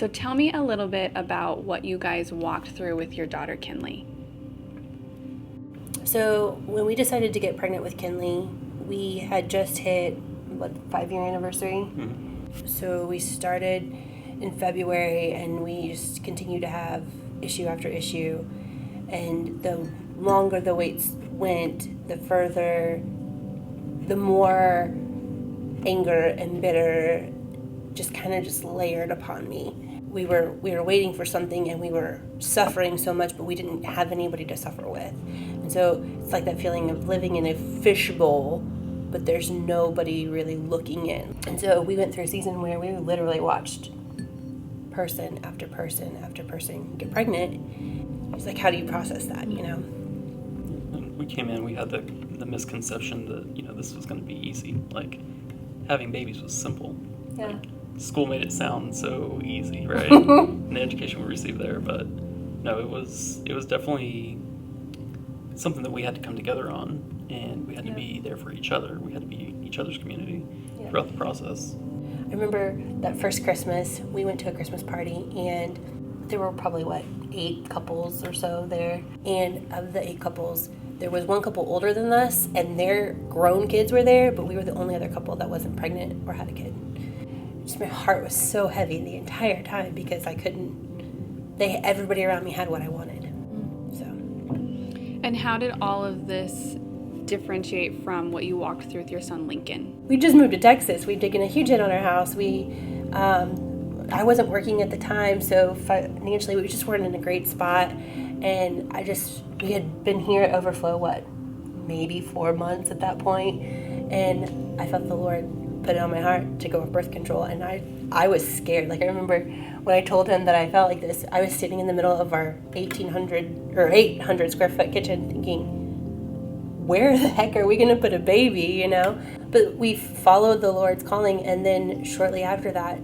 So tell me a little bit about what you guys walked through with your daughter, Kinley. So when we decided to get pregnant with Kinley, we had just hit, 5-year anniversary? Mm-hmm. So we started in February, and we just continued to have issue after issue. And the longer the waits went, the more anger and bitter just layered upon me. We were waiting for something, and we were suffering so much, but we didn't have anybody to suffer with. And so it's like that feeling of living in a fishbowl, but there's nobody really looking in. And so we went through a season where we literally watched person after person after person get pregnant. It's like, how do you process that, When we came in, we had the misconception that, this was going to be easy. Like, having babies was simple. Yeah. Like, school made it sound so easy, right? And the education we received there, but no, it was definitely something that we had to come together on, and we had to be there for each other. We had to be each other's community throughout the process. I remember that first Christmas, we went to a Christmas party, and there were probably, 8 couples or so there. And of the 8 couples, there was one couple older than us, and their grown kids were there, but we were the only other couple that wasn't pregnant or had a kid. Just my heart was so heavy the entire time because everybody around me had what I wanted. So. And how did all of this differentiate from what you walked through with your son, Lincoln? We just moved to Texas. We'd taken a huge hit on our house. I wasn't working at the time, so financially we just weren't in a great spot. And we had been here at Overflow, maybe 4 months at that point. And I felt the Lord put it on my heart to go with birth control. And I was scared. Like, I remember when I told him that I felt like this, I was sitting in the middle of our 800 square foot kitchen thinking, where the heck are we going to put a baby, But we followed the Lord's calling, and then shortly after that,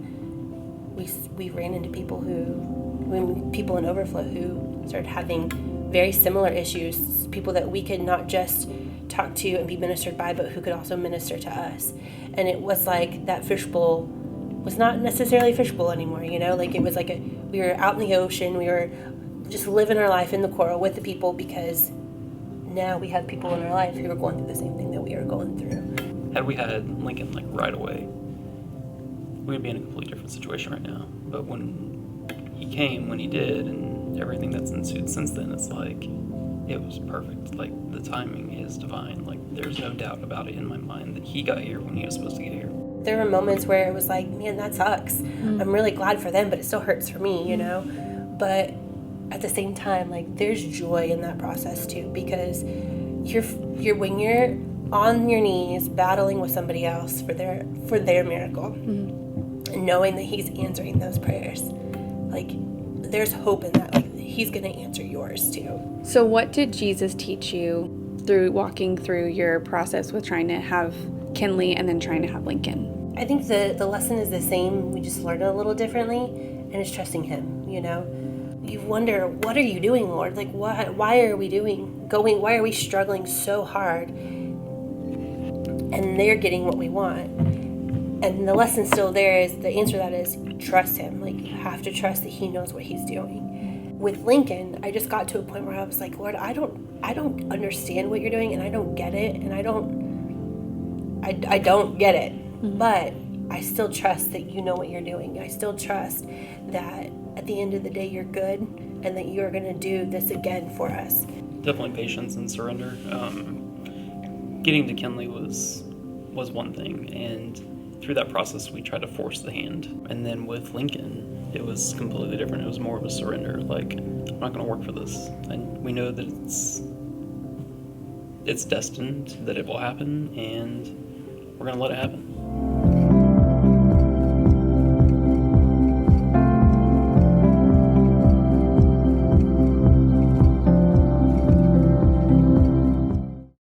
we ran into people in Overflow who started having very similar issues, people that we could not just talk to and be ministered by, but who could also minister to us. And it was like that fishbowl was not necessarily a fishbowl anymore, Like, it was like we were out in the ocean, we were just living our life in the coral with the people, because now we have people in our life who are going through the same thing that we are going through. Had we had Lincoln right away, we'd be in a completely different situation right now. But when he came, when he did, and everything that's ensued since then, it's like, it was perfect. Like, the timing is divine. Like, there's no doubt about it in my mind that he got here when he was supposed to get here. There were moments where it was like, man, that sucks. Mm-hmm. I'm really glad for them, but it still hurts for me, But at the same time, like, there's joy in that process too, because when you're on your knees battling with somebody else for their miracle, and knowing that he's answering those prayers, like, there's hope in that. Like, he's going to answer yours too. So what did Jesus teach you through walking through your process with trying to have Kinley and then trying to have Lincoln? I think the lesson is the same. We just learned it a little differently, and it's trusting him, You wonder, what are you doing, Lord? Like, why are we struggling so hard? And they're getting what we want. And the lesson still there is, the answer to that is, trust him. Like, you have to trust that he knows what he's doing. With Lincoln, I just got to a point where I was like, Lord, I don't understand what you're doing, and I don't get it, and I don't get it. Mm-hmm. But I still trust that you know what you're doing. I still trust that at the end of the day, you're good, and that you're going to do this again for us. Definitely patience and surrender. Getting to Kinley was one thing, and through that process, we tried to force the hand. And then with Lincoln, it was completely different. It was more of a surrender. Like, I'm not going to work for this. And we know that it's destined that it will happen, and we're going to let it happen.